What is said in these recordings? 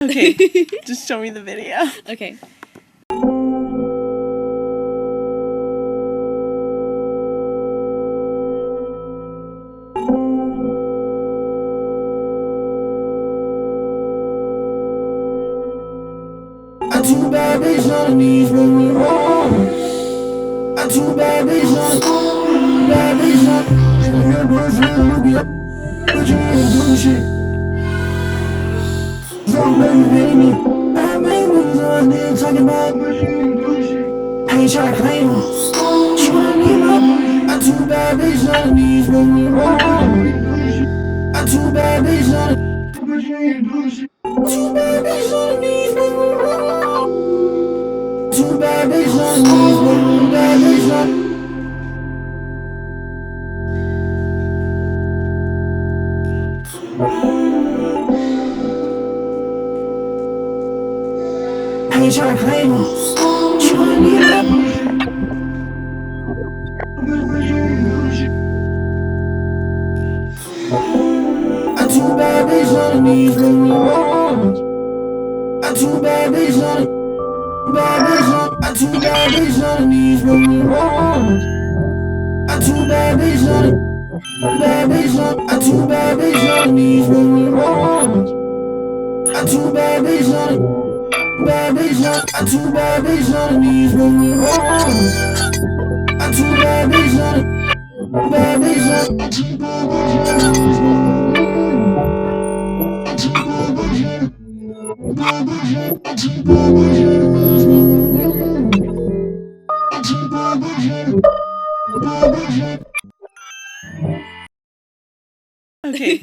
Okay, just show me the video. Okay. I'm too bad, bitch, on the knees, I'm too bad, bitch, on bad bitch, on your boyfriend, look me up, but you ain't doing shit. Don't baby me. I made moves on there talking about, but you ain't doing shit. I ain't tryna claim her. She wanna leave up. I'm too bad, bitch, on the knees, I'm too bad, bitch, on the but you ain't doing shit. Too bad, bitch, on the knees, too bad, bitch, on the knees, bad bitch, on I ain't tryna claim her. She wanna leave up. I'm too bad, bitch, on the knees, I'm too bad, bitch, on the bad bitch, on I'm too bad, bitch, on the knees, I'm too bad, bitch, on the bad bitch, on I'm too bad, bitch, on the knees, I'm too bad, bitch, on the bad bitch, on I'm too bad, bitch, on the knees, I'm too bad, bitch, on the bad bitch, on I'm too bad, bitch, on the knees, Okay,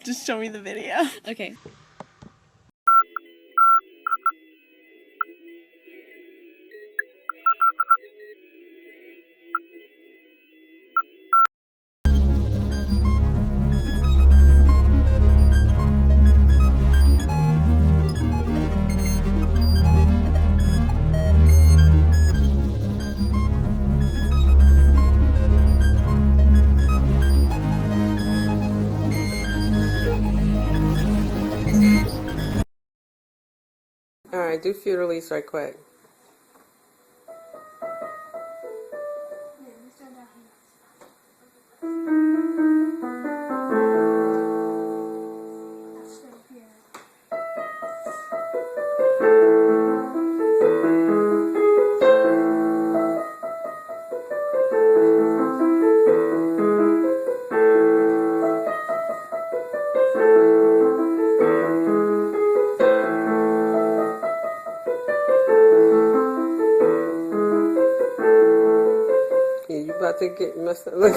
just show me the video. Okay. Alright, do feud release right quick. Yeah, you about to get messed up. Look.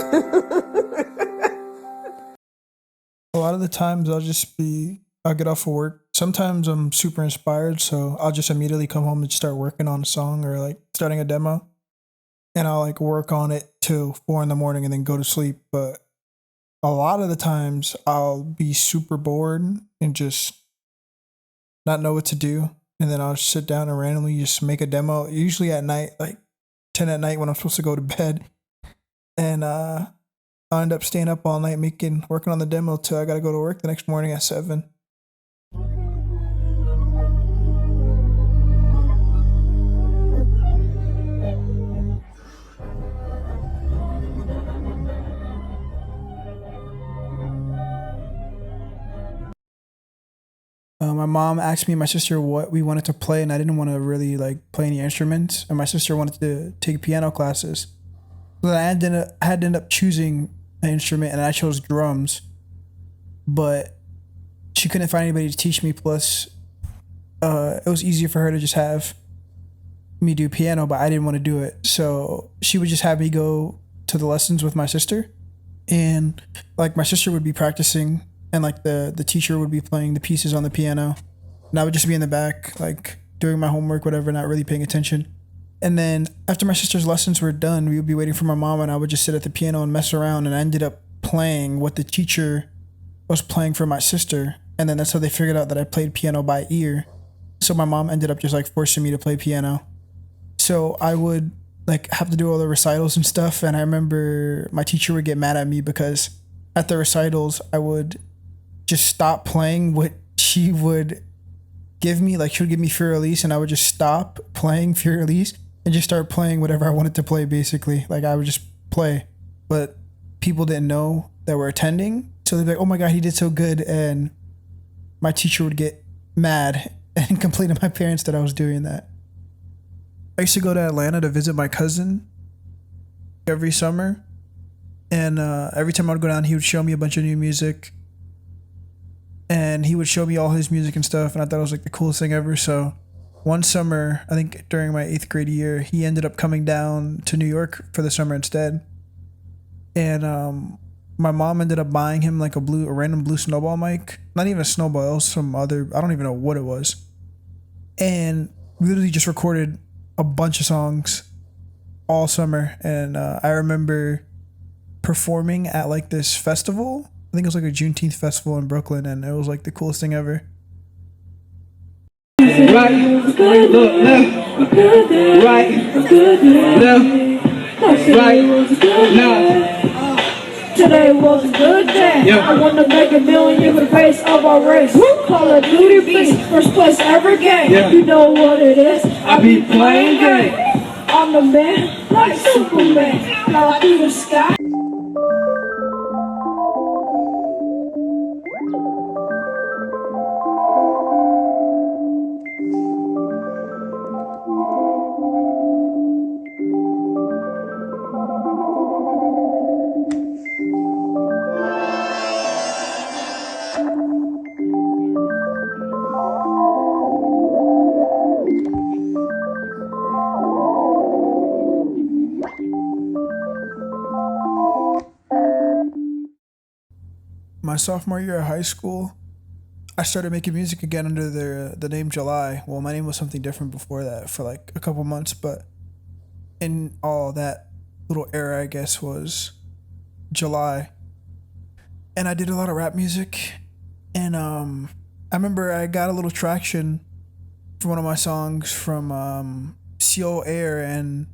A lot of the times I'll get off of work. Sometimes I'm super inspired, so I'll just immediately come home and start working on a song or like starting a demo. And I'll like work on it till 4 in the morning and then go to sleep. But a lot of the times I'll be super bored and just not know what to do. And then I'll just sit down and randomly just make a demo, usually at night, like 10 at night when I'm supposed to go to bed. And I'll end up staying up all night working on the demo till I gotta go to work the next morning at 7. My mom asked me and my sister what we wanted to play, and I didn't want to really like play any instruments. And my sister wanted to take piano classes. So I had to end up choosing an instrument, and I chose drums. But she couldn't find anybody to teach me. Plus, it was easier for her to just have me do piano, but I didn't want to do it. So she would just have me go to the lessons with my sister, and like my sister would be practicing, and like the teacher would be playing the pieces on the piano, and I would just be in the back like doing my homework, whatever, not really paying attention. And then after my sister's lessons were done, we would be waiting for my mom, and I would just sit at the piano and mess around, and I ended up playing what the teacher was playing for my sister. And then that's how they figured out that I played piano by ear. So my mom ended up just like forcing me to play piano. So I would like have to do all the recitals and stuff. And I remember my teacher would get mad at me because at the recitals, I would just stop playing what she would give me, like she would give me Fear Release, and I would just stop playing Fear Release and just start playing whatever I wanted to play, basically. Like I would just play. But people didn't know that were attending, so they'd be like, oh my god, he did so good, and my teacher would get mad and complain to my parents that I was doing that. I used to go to Atlanta to visit my cousin every summer, and every time I would go down, he would show me a bunch of new music, and he would show me all his music and stuff, and I thought it was like the coolest thing ever. So one summer, I think during my 8th grade year, he ended up coming down to New York for the summer instead, and my mom ended up buying him like a random blue snowball mic. Not even a snowball, it was some other, I don't even know what it was. And we literally just recorded a bunch of songs all summer. And I remember performing at like this festival. I think it was like a Juneteenth festival in Brooklyn, and it was like the coolest thing ever. Right, look, left, right, left, right, now. Today was a good day. Yep. I want to make $1 million for the face of our race. Call of Duty beast, first place every game. Yeah. You know what it is. I be playing game. I'm the man, like Superman. Fly through the sky. My sophomore year of high school, I started making music again under the name July. Well, my name was something different before that for like a couple months, but in all that little era, I guess, was July. And I did a lot of rap music, and I remember I got a little traction for one of my songs from o0o and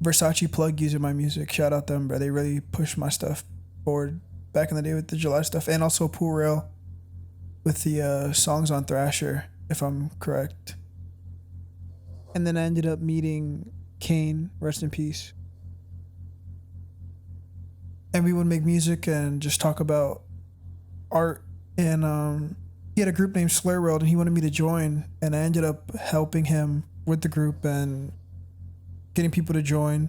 Versace Plug using my music. Shout out them, bro. They really pushed my stuff forward back in the day with the July stuff, and also Pool Rail with the songs on Thrasher, if I'm correct. And then I ended up meeting Kane, rest in peace. And we would make music and just talk about art. And he had a group named Slur World, and he wanted me to join, and I ended up helping him with the group and getting people to join.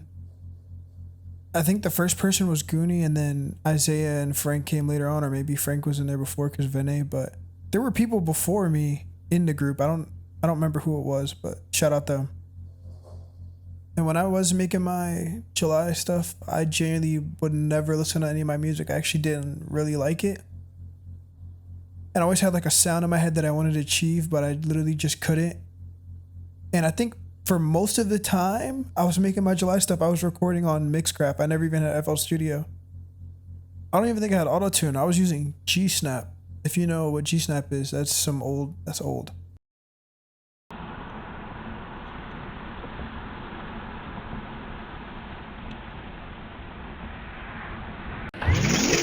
I think the first person was Goonie, and then Isaiah and Frank came later on, or maybe Frank was in there before because Vinay. But there were people before me in the group. I don't remember who it was, but shout out them. And when I was making my July stuff, I genuinely would never listen to any of my music. I actually didn't really like it, and I always had like a sound in my head that I wanted to achieve, but I literally just couldn't. And I think for most of the time I was making my July stuff, I was recording on Mixcraft. I never even had FL Studio. I don't even think I had auto-tune. I was using G-Snap. If you know what G-Snap is, that's old.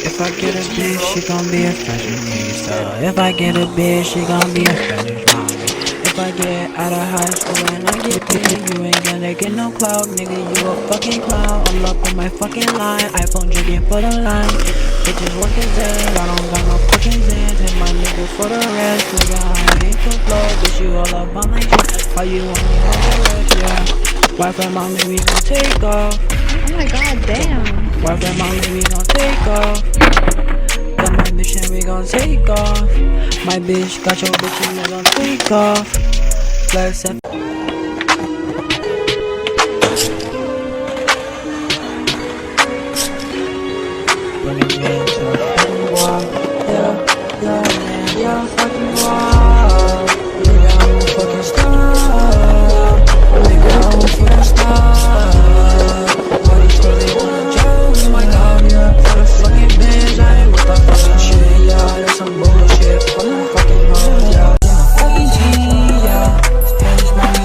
If I get a bitch, she gon' be a fashionista. If I get a bitch, she gon' be a Spanish mommy. If I get out of high school and I get paid, you ain't gonna get no clout, nigga, you a fucking clown. I'm up on my fucking line, iPhone drinking for the line. Bitches working dead, I don't got no fucking zans. Hit my nigga for the rest, nigga, I ain't too flow. Bitch, you all up on my shit, how you want me on the rest, yeah. Wife and mommy, we gon' take off. Oh my god, damn. Wife and mommy, we gon' take off. Got my bitch and we gon' take off. My bitch got your bitch and we gon' take off. Flex up. Running into a fucking wall. Yeah, man, yeah, fucking wall. Nigga, I'm a fucking star. Nigga, I'm a fucking star. All these girls, they wanna joke. Oh my god, yeah. For the fucking bitch, I ain't with the fucking shit, yeah. That's some bullshit. Fuck the fucking hoes, yeah. Fucking G, yeah. Spanish money.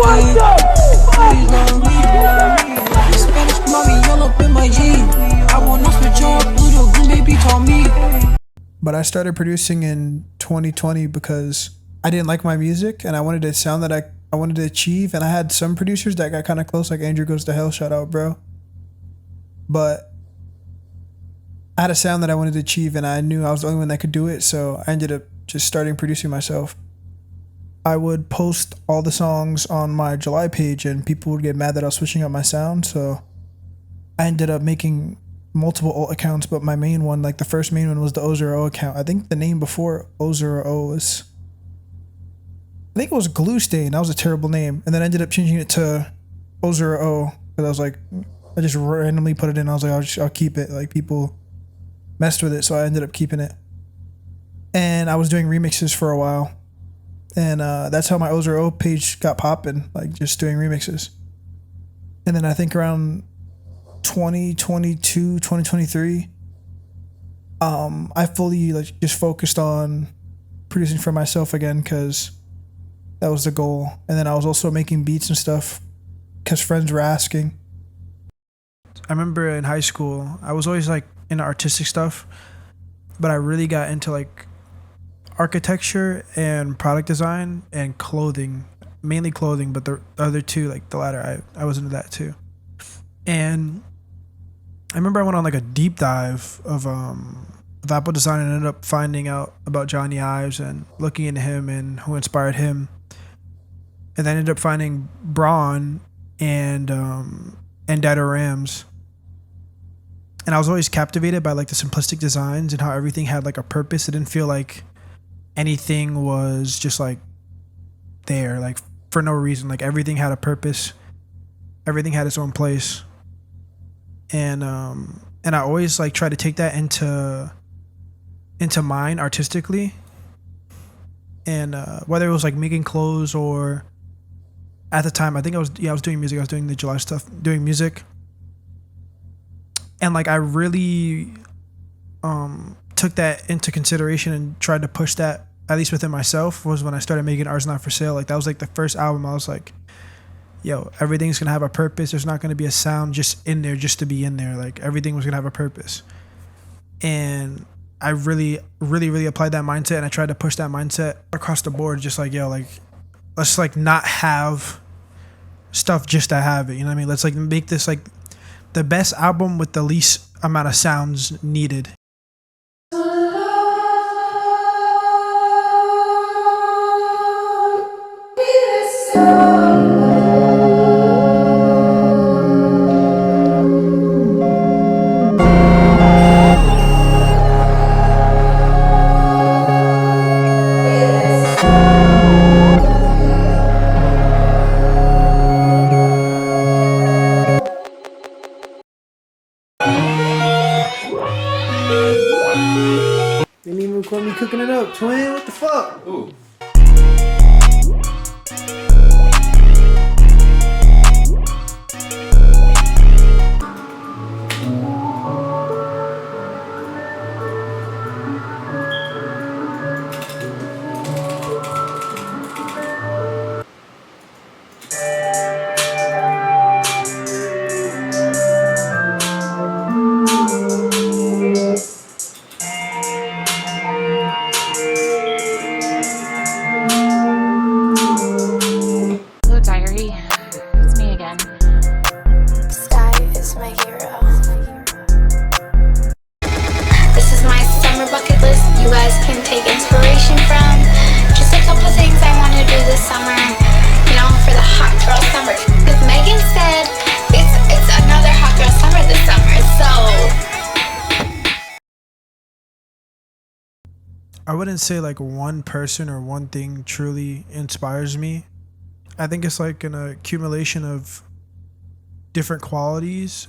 What the fuck? Spanish mommy, yellow up in my jeans. I will not switch up, little green baby told me. But I started producing in 2020 because I didn't like my music and I wanted a sound that I wanted to achieve. And I had some producers that got kind of close, like Andrew Goes to Hell, shout out, bro. But I had a sound that I wanted to achieve and I knew I was the only one that could do it. So I ended up just starting producing myself. I would post all the songs on my July page and people would get mad that I was switching up my sound. So I ended up making multiple alt accounts, but my main one, like the first main one, was the o0o account. I think the name before o0o was, I think it was Glue Stain. That was a terrible name. And then I ended up changing it to o0o because I was like, I just randomly put it in. I was like, I'll keep it. Like people messed with it, so I ended up keeping it. And I was doing remixes for a while. And that's how my o0o page got popping, like just doing remixes. And then I think around 2022, 2023, I fully like just focused on producing for myself again because that was the goal. And then I was also making beats and stuff because friends were asking. I remember in high school, I was always like into artistic stuff, but I really got into like architecture and product design and clothing, mainly clothing, but the other two, like the latter, I was into that too. And I remember I went on like a deep dive of Apple design and ended up finding out about Johnny Ives and looking into him and who inspired him. And then ended up finding Braun and Dado Rams. And I was always captivated by like the simplistic designs and how everything had like a purpose. It didn't feel like anything was just like there, like for no reason. Like everything had a purpose. Everything had its own place. And I always like try to take that into mine artistically. And whether it was like making clothes or at the time, I think I was doing music. I was doing the July stuff, doing music. And like I really took that into consideration and tried to push that, at least within myself, was when I started making Ours Not For Sale. Like that was like the first album I was like, yo, everything's gonna have a purpose. There's not gonna be a sound just in there just to be in there. Like everything was gonna have a purpose. And I really, really, really applied that mindset, and I tried to push that mindset across the board. Just like, yo, like let's like not have stuff just to have it. You know what I mean? Let's like make this like the best album with the least amount of sounds needed. Didn't even record me cooking it up, twin. What the fuck? Ooh. I wouldn't say like one person or one thing truly inspires me. I think it's like an accumulation of different qualities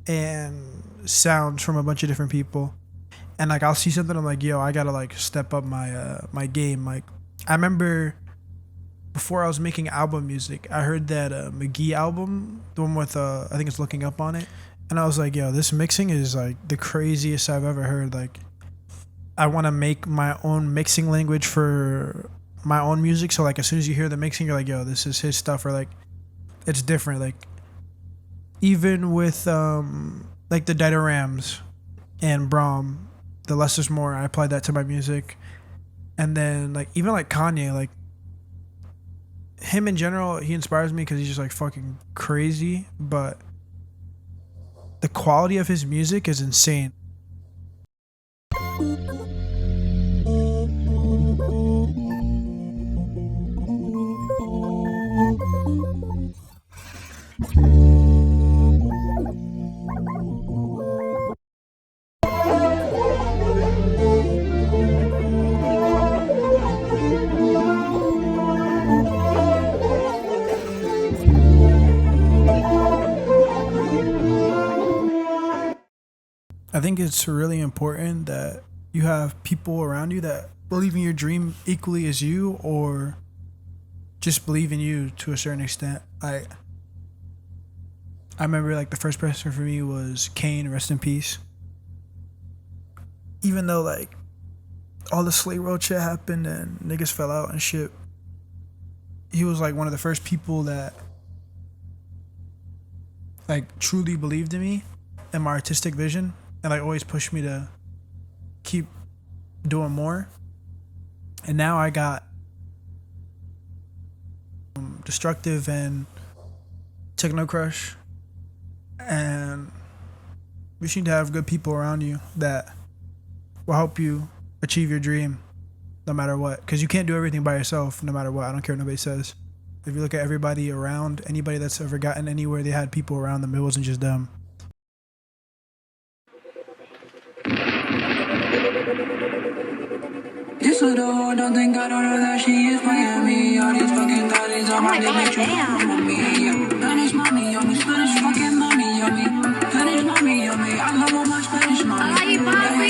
and sounds from a bunch of different people. And like I'll see something, I'm like, yo, I gotta like step up my my game. Like I remember before I was making album music, I heard that McGee album, the one with I think it's Looking Up on it, and I was like, yo, this mixing is like the craziest I've ever heard. Like I want to make my own mixing language for my own music. So like as soon as you hear the mixing, you're like, yo, this is his stuff, or like it's different. Like even with like the Ditorams and Brahm, the less is more. I applied that to my music, and then like even like Kanye, like him in general, he inspires me because he's just like fucking crazy, but the quality of his music is insane. I think it's really important that you have people around you that believe in your dream equally as you, or just believe in you to a certain extent. I remember like the first person for me was Kane, rest in peace. Even though like all the Slay Road shit happened and niggas fell out and shit, he was like one of the first people that like truly believed in me and my artistic vision, and like always pushed me to keep doing more. And now I got Destructive and Techno Crush, and you just need to have good people around you that will help you achieve your dream no matter what, because you can't do everything by yourself no matter what. I don't care what nobody says. If you look at everybody around, anybody that's ever gotten anywhere, they had people around them. It wasn't just them. This o0o, don't think I don't know that she is playing me. All these fucking thotties on my dick, bitch, you come on me. Yeah. Spanish mommy on me, Spanish fucking mommy on me. Spanish mommy on me, I love all my Spanish mommy. Ay, papi.